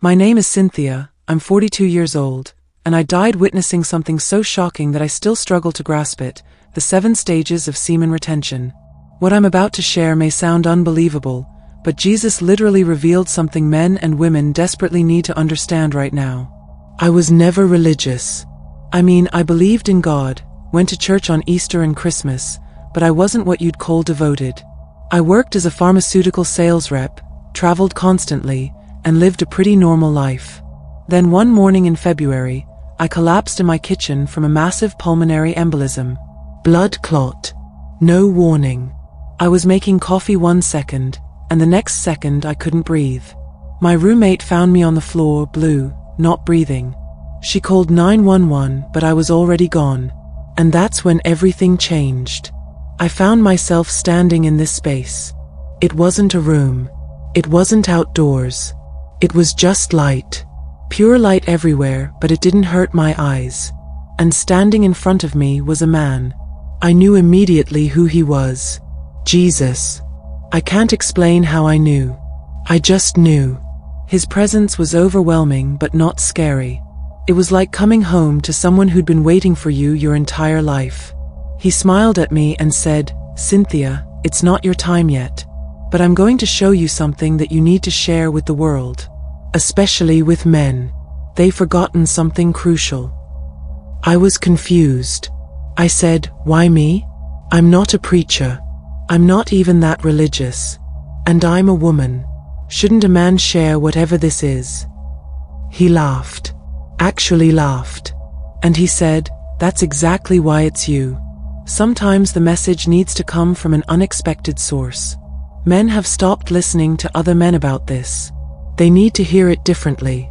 My name is Cynthia, I'm 42 years old, and I died witnessing something so shocking that I still struggle to grasp it, the 7 stages of semen retention. What I'm about to share may sound unbelievable, but Jesus literally revealed something men and women desperately need to understand right now. I was never religious. I mean, I believed in God, went to church on Easter and Christmas, but I wasn't what you'd call devoted. I worked as a pharmaceutical sales rep, traveled constantly, and lived a pretty normal life. Then one morning in February, I collapsed in my kitchen from a massive pulmonary embolism. Blood clot. No warning. I was making coffee 1 second, and the next second I couldn't breathe. My roommate found me on the floor, blue, not breathing. She called 911, but I was already gone. And that's when everything changed. I found myself standing in this space. It wasn't a room. It wasn't outdoors. It was just light. Pure light everywhere, but it didn't hurt my eyes. And standing in front of me was a man. I knew immediately who he was. Jesus. I can't explain how I knew. I just knew. His presence was overwhelming but not scary. It was like coming home to someone who'd been waiting for you your entire life. He smiled at me and said, "Cynthia, it's not your time yet. But I'm going to show you something that you need to share with the world. Especially with men. They've forgotten something crucial." I was confused. I said, "Why me? I'm not a preacher. I'm not even that religious. And I'm a woman. Shouldn't a man share whatever this is?" He laughed. Actually laughed. And he said, "That's exactly why it's you. Sometimes the message needs to come from an unexpected source. Men have stopped listening to other men about this. They need to hear it differently."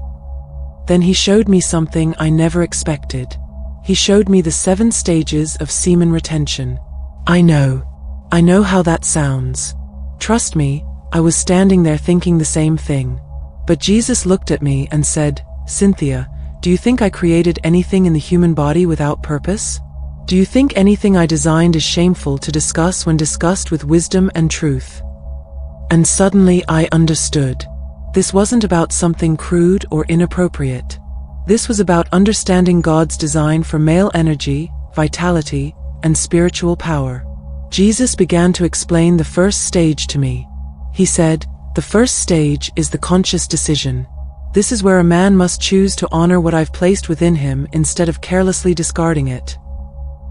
Then he showed me something I never expected. He showed me the 7 stages of semen retention. I know how that sounds. Trust me, I was standing there thinking the same thing. But Jesus looked at me and said, "Cynthia, do you think I created anything in the human body without purpose? Do you think anything I designed is shameful to discuss when discussed with wisdom and truth?" And suddenly I understood. This wasn't about something crude or inappropriate. This was about understanding God's design for male energy, vitality, and spiritual power. Jesus began to explain the first stage to me. He said, "The first stage is the conscious decision. This is where a man must choose to honor what I've placed within him instead of carelessly discarding it."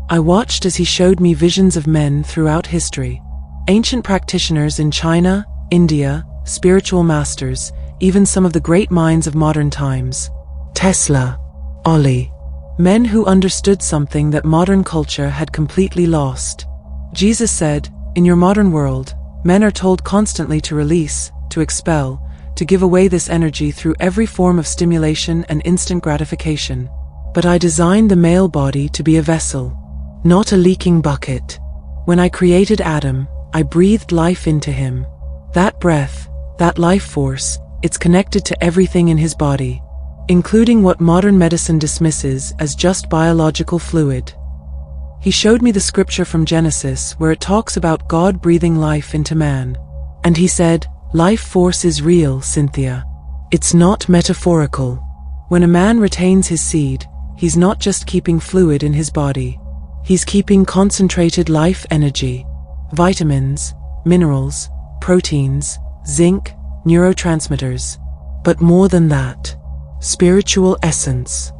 I watched as he showed me visions of men throughout history. Ancient practitioners in China, India, spiritual masters, even some of the great minds of modern times. Tesla, Ollie. Men who understood something that modern culture had completely lost. Jesus said, "In your modern world, men are told constantly to release, to expel, to give away this energy through every form of stimulation and instant gratification. But I designed the male body to be a vessel, not a leaking bucket. When I created Adam, I breathed life into him. That breath, that life force, it's connected to everything in his body, including what modern medicine dismisses as just biological fluid." He showed me the scripture from Genesis where it talks about God breathing life into man. And he said, "Life force is real, Cynthia. It's not metaphorical. When a man retains his seed, he's not just keeping fluid in his body. He's keeping concentrated life energy, vitamins, minerals, proteins, zinc, neurotransmitters. But more than that, spiritual essence."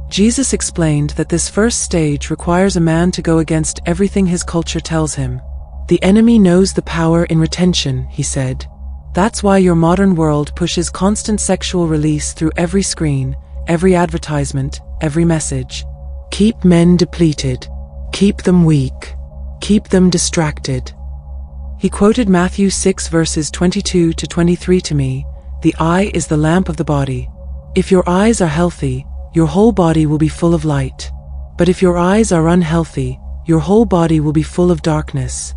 Jesus explained that this first stage requires a man to go against everything his culture tells him. "The enemy knows the power in retention," he said. "That's why your modern world pushes constant sexual release through every screen, every advertisement, every message. Keep men depleted. Keep them weak. Keep them distracted." He quoted Matthew 6 verses 22 to 23 to me, "The eye is the lamp of the body. If your eyes are healthy, your whole body will be full of light. But if your eyes are unhealthy, your whole body will be full of darkness."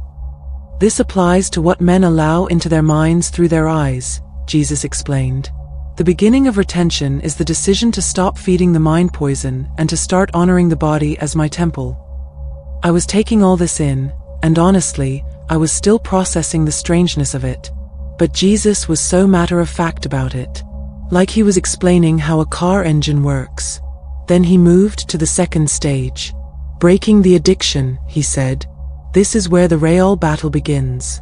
This applies to what men allow into their minds through their eyes, Jesus explained. The beginning of retention is the decision to stop feeding the mind poison and to start honoring the body as my temple. I was taking all this in, and honestly, I was still processing the strangeness of it. But Jesus was so matter-of-fact about it. like he was explaining how a car engine works. Then he moved to the second stage. Breaking the addiction, he said. This is where the real battle begins.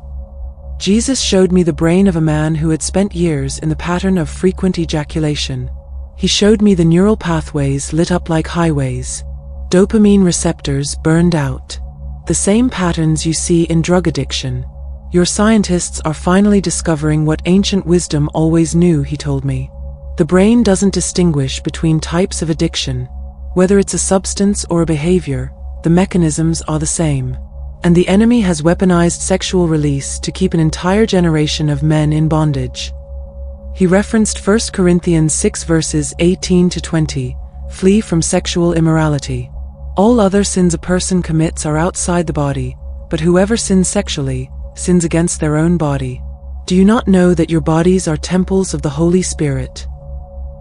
Jesus showed me the brain of a man who had spent years in the pattern of frequent ejaculation. He showed me the neural pathways lit up like highways. Dopamine receptors burned out. The same patterns you see in drug addiction. Your scientists are finally discovering what ancient wisdom always knew, he told me. The brain doesn't distinguish between types of addiction. Whether it's a substance or a behavior, the mechanisms are the same. And the enemy has weaponized sexual release to keep an entire generation of men in bondage. He referenced 1 Corinthians 6 verses 18 to 20, flee from sexual immorality. All other sins a person commits are outside the body, but whoever sins sexually, sins against their own body. Do you not know that your bodies are temples of the Holy Spirit?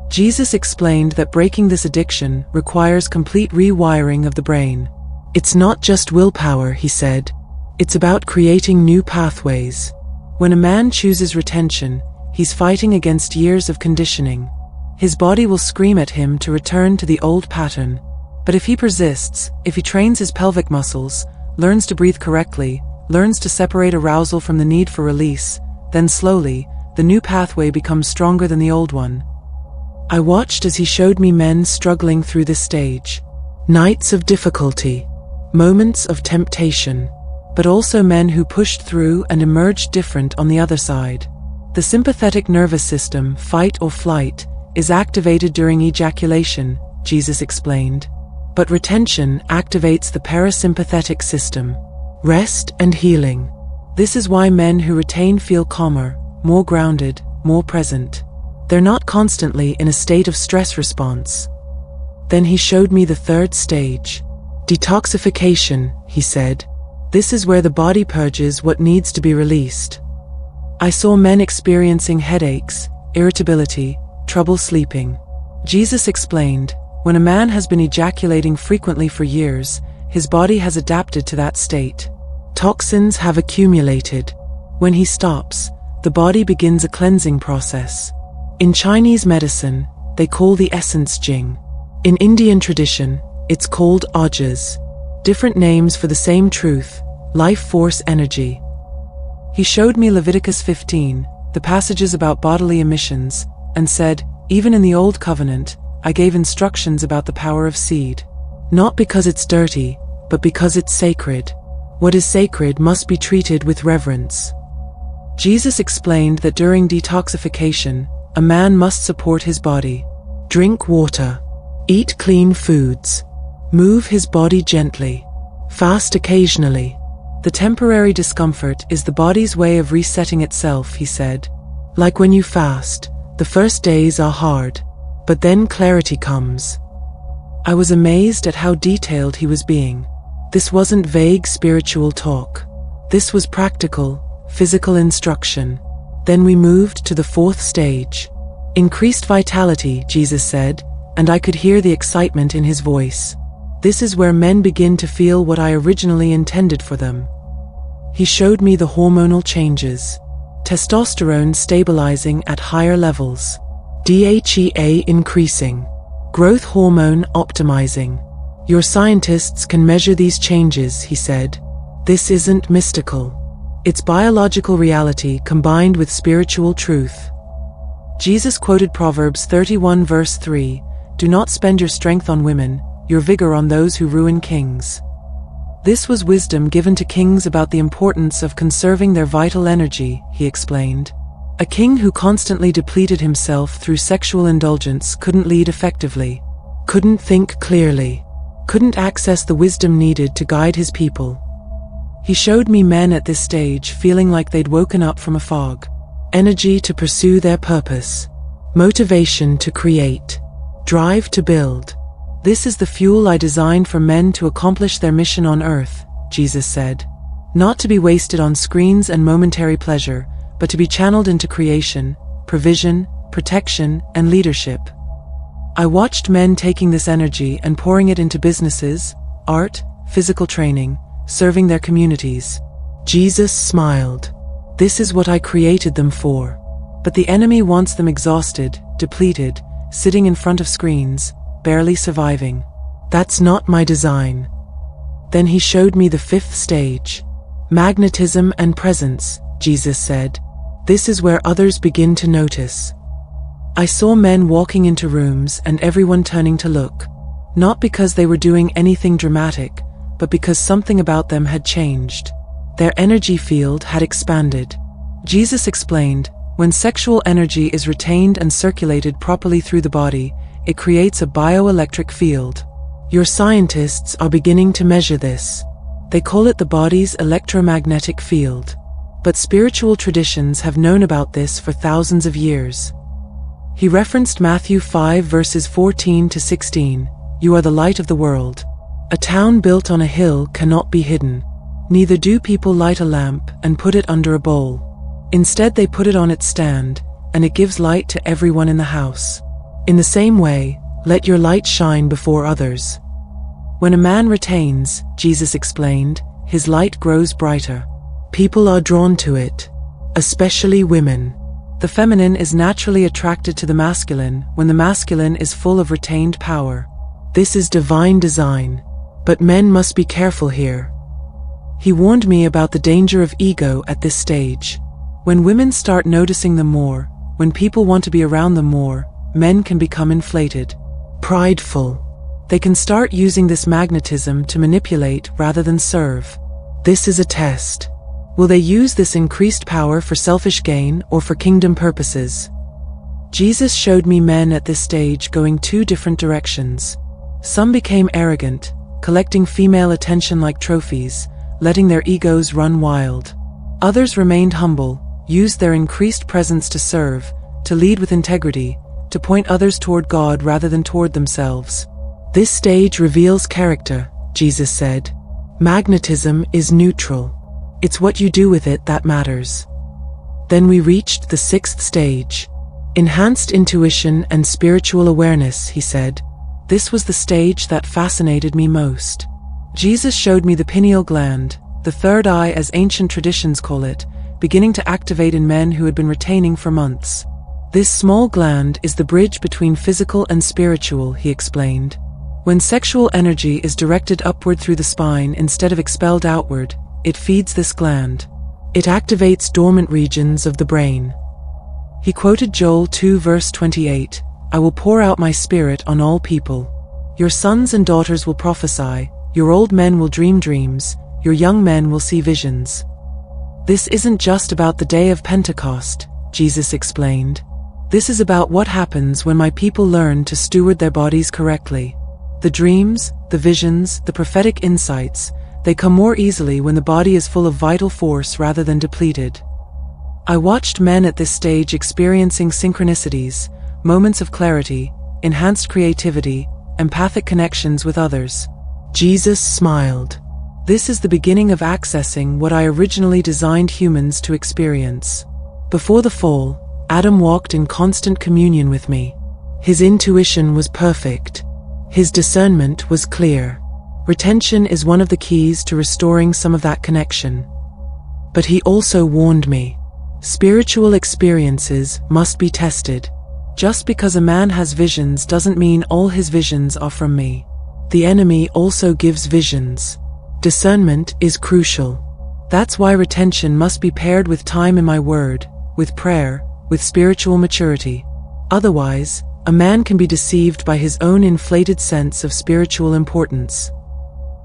Jesus explained that breaking this addiction requires complete rewiring of the brain. It's not just willpower, he said. It's about creating new pathways. When a man chooses retention, he's fighting against years of conditioning. His body will scream at him to return to the old pattern. But if he persists, if he trains his pelvic muscles, learns to breathe correctly, learns to separate arousal from the need for release, then slowly, the new pathway becomes stronger than the old one. I watched as he showed me men struggling through this stage. Nights of difficulty, moments of temptation, but also men who pushed through and emerged different on the other side. The sympathetic nervous system, fight or flight, is activated during ejaculation, Jesus explained. But retention activates the parasympathetic system, rest and healing. This is why men who retain feel calmer, more grounded, more present. They're not constantly in a state of stress response. Then he showed me the third stage. Detoxification, he said. This is where the body purges what needs to be released. I saw men experiencing headaches, irritability, trouble sleeping. Jesus explained, when a man has been ejaculating frequently for years, his body has adapted to that state. Toxins have accumulated. When he stops, the body begins a cleansing process. In Chinese medicine, they call the essence Jing. In Indian tradition, it's called ojas. Different names for the same truth, life force energy. He showed me Leviticus 15, the passages about bodily emissions, and said, even in the Old Covenant, I gave instructions about the power of seed. Not because it's dirty, but because it's sacred. What is sacred must be treated with reverence. Jesus explained that during detoxification, a man must support his body, drink water, eat clean foods, move his body gently, fast occasionally. The temporary discomfort is the body's way of resetting itself, he said. Like when you fast, the first days are hard, but then clarity comes. I was amazed at how detailed he was being. This wasn't vague spiritual talk. This was practical, physical instruction. Then we moved to the fourth stage. Increased vitality, Jesus said, and I could hear the excitement in his voice. This is where men begin to feel what I originally intended for them. He showed me the hormonal changes. Testosterone stabilizing at higher levels. DHEA increasing. Growth hormone optimizing. Your scientists can measure these changes, he said. This isn't mystical. It's biological reality combined with spiritual truth. Jesus quoted Proverbs 31 verse 3, do not spend your strength on women, your vigor on those who ruin kings. This was wisdom given to kings about the importance of conserving their vital energy, he explained. A king who constantly depleted himself through sexual indulgence couldn't lead effectively, couldn't think clearly, couldn't access the wisdom needed to guide his people. He showed me men at this stage feeling like they'd woken up from a fog. Energy to pursue their purpose. Motivation to create. Drive to build. This is the fuel I designed for men to accomplish their mission on earth, Jesus said. Not to be wasted on screens and momentary pleasure, but to be channeled into creation, provision, protection, and leadership. I watched men taking this energy and pouring it into businesses, art, physical training, serving their communities. Jesus smiled. This is what I created them for. But the enemy wants them exhausted, depleted, sitting in front of screens, barely surviving. That's not my design. Then he showed me the fifth stage. Magnetism and presence, Jesus said. This is where others begin to notice. I saw men walking into rooms and everyone turning to look. Not because they were doing anything dramatic, but because something about them had changed. Their energy field had expanded. Jesus explained, when sexual energy is retained and circulated properly through the body, it creates a bioelectric field. Your scientists are beginning to measure this. They call it the body's electromagnetic field. But spiritual traditions have known about this for thousands of years. He referenced Matthew 5 verses 14 to 16, "You are the light of the world. A town built on a hill cannot be hidden. Neither do people light a lamp and put it under a bowl. Instead they put it on its stand, and it gives light to everyone in the house. In the same way, let your light shine before others." When a man retains, Jesus explained, his light grows brighter. People are drawn to it, especially women. The feminine is naturally attracted to the masculine when the masculine is full of retained power. This is divine design. But men must be careful here. He warned me about the danger of ego at this stage. When women start noticing them more, when people want to be around them more, men can become inflated, prideful. They can start using this magnetism to manipulate rather than serve. This is a test. Will they use this increased power for selfish gain or for kingdom purposes? Jesus showed me men at this stage going two different directions. Some became arrogant, collecting female attention like trophies, letting their egos run wild. Others remained humble, used their increased presence to serve, to lead with integrity, to point others toward God rather than toward themselves. This stage reveals character, Jesus said. Magnetism is neutral. It's what you do with it that matters. Then we reached the sixth stage. Enhanced intuition and spiritual awareness, he said. This was the stage that fascinated me most. Jesus showed me the pineal gland, the third eye as ancient traditions call it, beginning to activate in men who had been retaining for months. This small gland is the bridge between physical and spiritual, he explained. When sexual energy is directed upward through the spine instead of expelled outward, it feeds this gland. It activates dormant regions of the brain. He quoted Joel 2 verse 28, "I will pour out my spirit on all people. Your sons and daughters will prophesy, your old men will dream dreams, your young men will see visions." This isn't just about the day of Pentecost, Jesus explained. This is about what happens when my people learn to steward their bodies correctly. The dreams, the visions, the prophetic insights, they come more easily when the body is full of vital force rather than depleted. I watched men at this stage experiencing synchronicities, moments of clarity, enhanced creativity, empathic connections with others. Jesus smiled. This is the beginning of accessing what I originally designed humans to experience. Before the fall, Adam walked in constant communion with me. His intuition was perfect. His discernment was clear. Retention is one of the keys to restoring some of that connection. But he also warned me. Spiritual experiences must be tested. Just because a man has visions doesn't mean all his visions are from me. The enemy also gives visions. Discernment is crucial. That's why retention must be paired with time in my word, with prayer, with spiritual maturity. Otherwise, a man can be deceived by his own inflated sense of spiritual importance.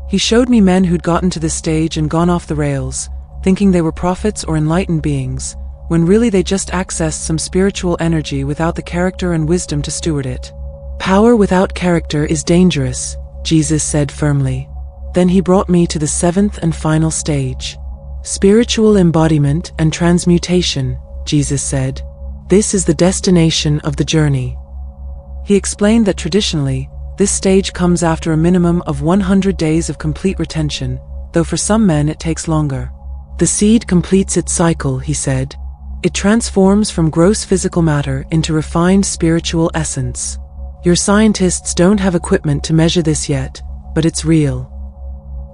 He showed me men who'd gotten to this stage and gone off the rails, thinking they were prophets or enlightened beings, when really they just accessed some spiritual energy without the character and wisdom to steward it. Power without character is dangerous, Jesus said firmly. Then he brought me to the seventh and final stage. Spiritual embodiment and transmutation, Jesus said. This is the destination of the journey. He explained that traditionally, this stage comes after a minimum of 100 days of complete retention, though for some men it takes longer. The seed completes its cycle, he said. It transforms from gross physical matter into refined spiritual essence. Your scientists don't have equipment to measure this yet, but it's real.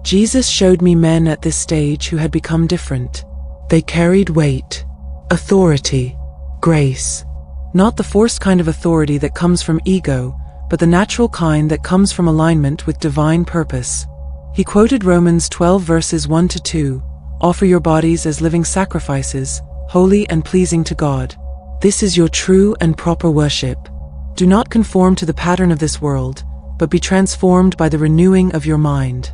Jesus showed me men at this stage who had become different. They carried weight, authority. Grace. Not the forced kind of authority that comes from ego, but the natural kind that comes from alignment with divine purpose. He quoted Romans 12 verses 1 to 2, "Offer your bodies as living sacrifices, holy and pleasing to God. This is your true and proper worship. Do not conform to the pattern of this world, but be transformed by the renewing of your mind."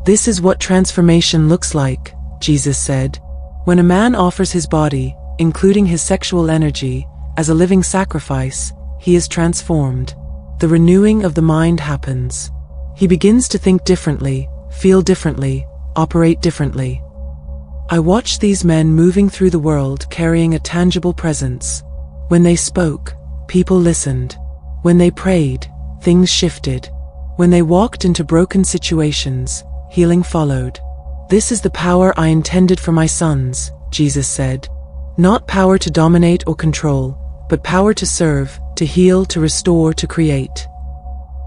This is what transformation looks like, Jesus said. When a man offers his body, including his sexual energy, as a living sacrifice, he is transformed. The renewing of the mind happens. He begins to think differently, feel differently, operate differently. I watched these men moving through the world carrying a tangible presence. When they spoke, people listened. When they prayed, things shifted. When they walked into broken situations, healing followed. This is the power I intended for my sons, Jesus said. Not power to dominate or control, but power to serve, to heal, to restore, to create.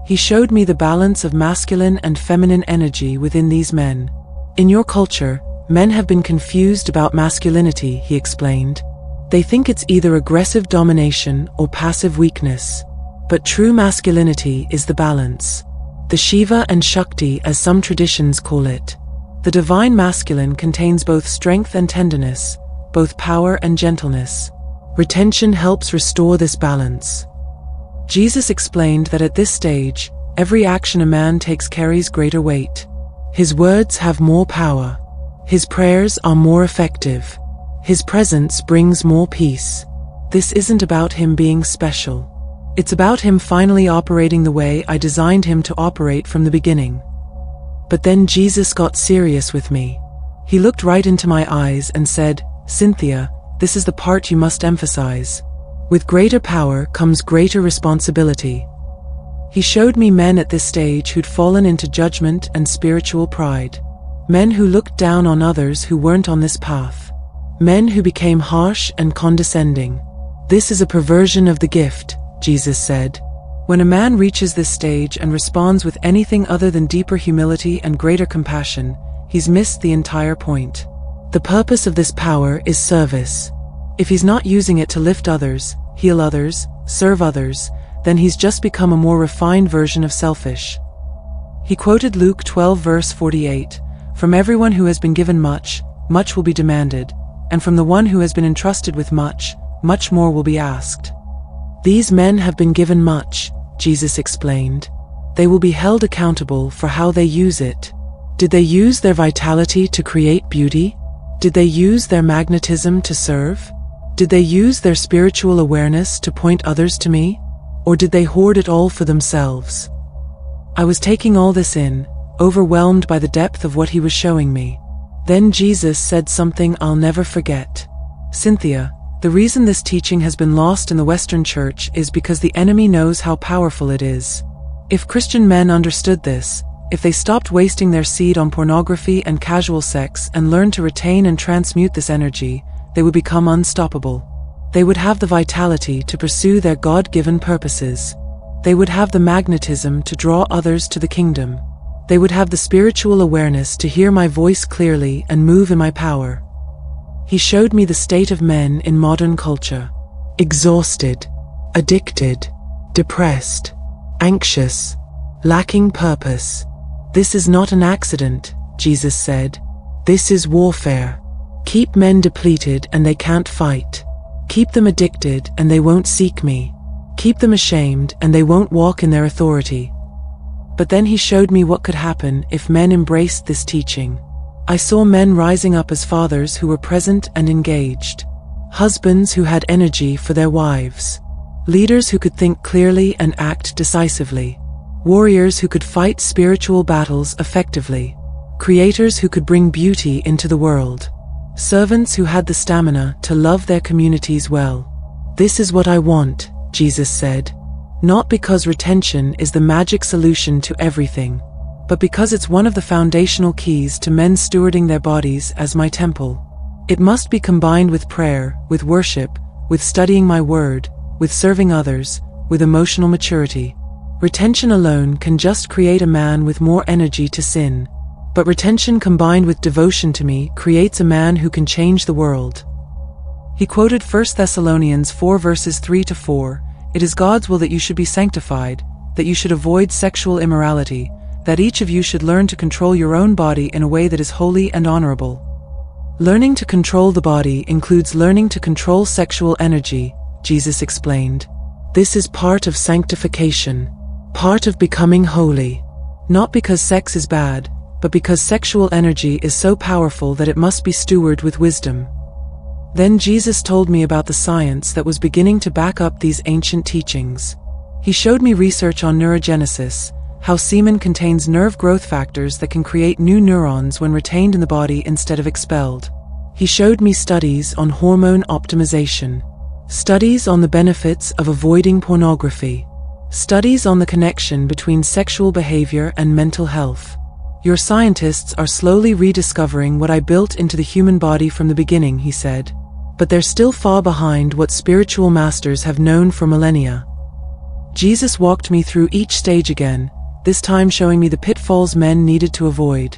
He showed me the balance of masculine and feminine energy within these men. In your culture, men have been confused about masculinity, he explained. They think it's either aggressive domination or passive weakness. But true masculinity is the balance. The Shiva and Shakti, as some traditions call it. The divine masculine contains both strength and tenderness, both power and gentleness. Retention helps restore this balance. Jesus explained that at this stage, every action a man takes carries greater weight. His words have more power. His prayers are more effective. His presence brings more peace. This isn't about him being special. It's about him finally operating the way I designed him to operate from the beginning. But then Jesus got serious with me. He looked right into my eyes and said, "Cynthia, this is the part you must emphasize. With greater power comes greater responsibility." He showed me men at this stage who'd fallen into judgment and spiritual pride. Men who looked down on others who weren't on this path. Men who became harsh and condescending. This is a perversion of the gift, Jesus said. When a man reaches this stage and responds with anything other than deeper humility and greater compassion, he's missed the entire point. The purpose of this power is service. If he's not using it to lift others, heal others, serve others, then he's just become a more refined version of selfish. He quoted Luke 12 verse 48, "From everyone who has been given much, much will be demanded, and from the one who has been entrusted with much, much more will be asked." These men have been given much, Jesus explained. They will be held accountable for how they use it. Did they use their vitality to create beauty? Did they use their magnetism to serve? Did they use their spiritual awareness to point others to me? Or did they hoard it all for themselves? I was taking all this in, overwhelmed by the depth of what he was showing me. Then Jesus said something I'll never forget. "Cynthia, the reason this teaching has been lost in the Western Church is because the enemy knows how powerful it is. If Christian men understood this, if they stopped wasting their seed on pornography and casual sex and learned to retain and transmute this energy, they would become unstoppable. They would have the vitality to pursue their God-given purposes. They would have the magnetism to draw others to the kingdom. They would have the spiritual awareness to hear my voice clearly and move in my power." He showed me the state of men in modern culture. Exhausted, addicted, depressed, anxious, lacking purpose. This is not an accident, Jesus said. This is warfare. Keep men depleted and they can't fight. Keep them addicted and they won't seek me. Keep them ashamed and they won't walk in their authority. But then he showed me what could happen if men embraced this teaching. I saw men rising up as fathers who were present and engaged. Husbands who had energy for their wives. Leaders who could think clearly and act decisively. Warriors who could fight spiritual battles effectively. Creators who could bring beauty into the world. Servants who had the stamina to love their communities well. This is what I want, Jesus said. Not because retention is the magic solution to everything, but because it's one of the foundational keys to men stewarding their bodies as my temple. It must be combined with prayer, with worship, with studying my word, with serving others, with emotional maturity. Retention alone can just create a man with more energy to sin. But retention combined with devotion to me creates a man who can change the world. He quoted 1 Thessalonians 4 verses 3 to 4, "It is God's will that you should be sanctified, that you should avoid sexual immorality, that each of you should learn to control your own body in a way that is holy and honorable." Learning to control the body includes learning to control sexual energy, Jesus explained. This is part of sanctification, part of becoming holy. Not because sex is bad, but because sexual energy is so powerful that it must be stewarded with wisdom. Then Jesus told me about the science that was beginning to back up these ancient teachings. He showed me research on neurogenesis, how semen contains nerve growth factors that can create new neurons when retained in the body instead of expelled. He showed me studies on hormone optimization, studies on the benefits of avoiding pornography, studies on the connection between sexual behavior and mental health. Your scientists are slowly rediscovering what I built into the human body from the beginning, he said. But they're still far behind what spiritual masters have known for millennia. Jesus walked me through each stage again, this time showing me the pitfalls men needed to avoid.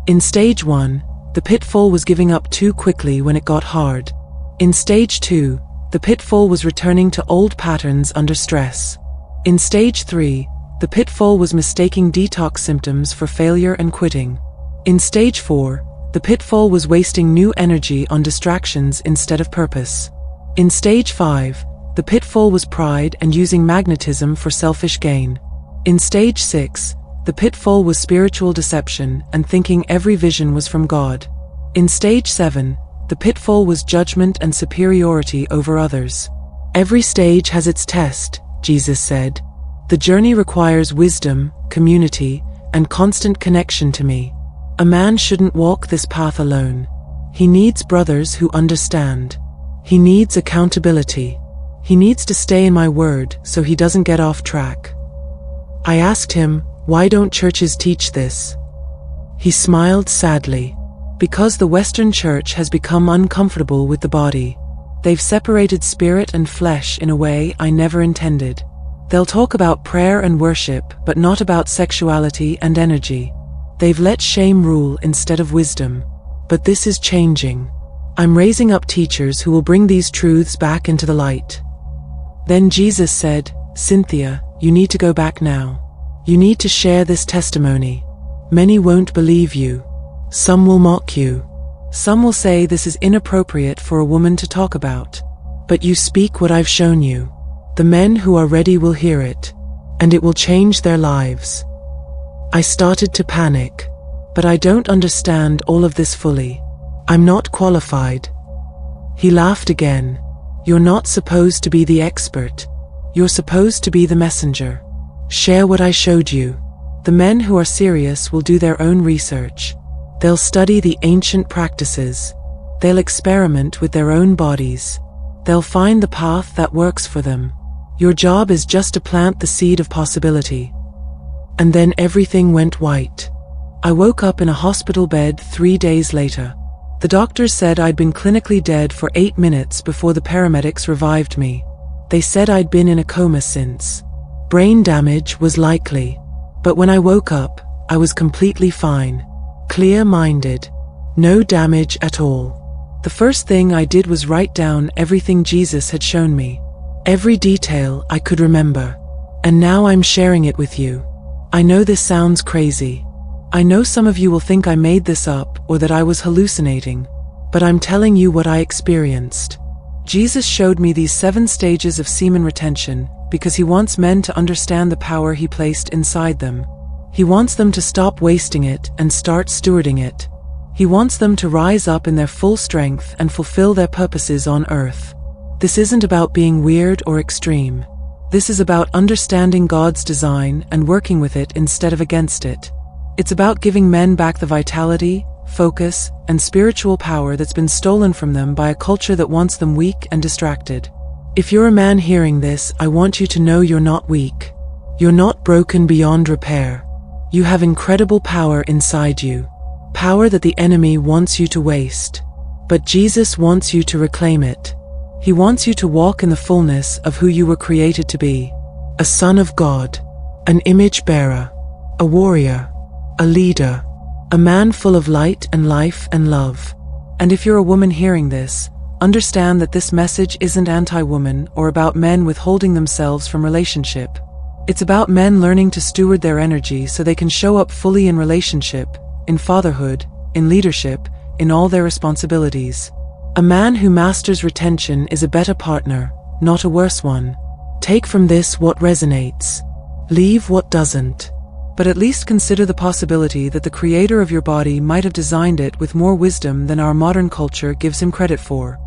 In stage 1, the pitfall was giving up too quickly when it got hard. In stage 2, the pitfall was returning to old patterns under stress. In stage 3, the pitfall was mistaking detox symptoms for failure and quitting. In stage 4, the pitfall was wasting new energy on distractions instead of purpose. In stage 5, the pitfall was pride and using magnetism for selfish gain. In stage 6, the pitfall was spiritual deception and thinking every vision was from God. In stage 7, the pitfall was judgment and superiority over others. Every stage has its test, Jesus said. The journey requires wisdom, community, and constant connection to me. A man shouldn't walk this path alone. He needs brothers who understand. He needs accountability. He needs to stay in my word so he doesn't get off track. I asked him, why don't churches teach this? He smiled sadly. Because the Western church has become uncomfortable with the body. They've separated spirit and flesh in a way I never intended. They'll talk about prayer and worship, but not about sexuality and energy. They've let shame rule instead of wisdom. But this is changing. I'm raising up teachers who will bring these truths back into the light. Then Jesus said, Cynthia, you need to go back now. You need to share this testimony. Many won't believe you. Some will mock you. Some will say this is inappropriate for a woman to talk about. But you speak what I've shown you. The men who are ready will hear it, and it will change their lives. I started to panic, but I don't understand all of this fully. I'm not qualified. He laughed again. You're not supposed to be the expert. You're supposed to be the messenger. Share what I showed you. The men who are serious will do their own research. They'll study the ancient practices. They'll experiment with their own bodies. They'll find the path that works for them. Your job is just to plant the seed of possibility. And then everything went white. I woke up in a hospital bed 3 days later. The doctors said I'd been clinically dead for 8 minutes before the paramedics revived me. They said I'd been in a coma since. Brain damage was likely. But when I woke up, I was completely fine. Clear-minded. No damage at all. The first thing I did was write down everything Jesus had shown me. Every detail I could remember. And now I'm sharing it with you. I know this sounds crazy. I know some of you will think I made this up or that I was hallucinating. But I'm telling you what I experienced. Jesus showed me these 7 stages of semen retention because he wants men to understand the power he placed inside them. He wants them to stop wasting it and start stewarding it. He wants them to rise up in their full strength and fulfill their purposes on earth. This isn't about being weird or extreme. This is about understanding God's design and working with it instead of against it. It's about giving men back the vitality, focus, and spiritual power that's been stolen from them by a culture that wants them weak and distracted. If you're a man hearing this, I want you to know you're not weak. You're not broken beyond repair. You have incredible power inside you. Power that the enemy wants you to waste. But Jesus wants you to reclaim it. He wants you to walk in the fullness of who you were created to be. A son of God. An image bearer. A warrior. A leader. A man full of light and life and love. And if you're a woman hearing this, Understand that this message isn't anti-woman or about men withholding themselves from relationship. It's about men learning to steward their energy so they can show up fully in relationship, in fatherhood, in leadership, in all their responsibilities. A man who masters retention is a better partner, not a worse one. Take from this what resonates. Leave what doesn't. But at least consider the possibility that the creator of your body might have designed it with more wisdom than our modern culture gives him credit for.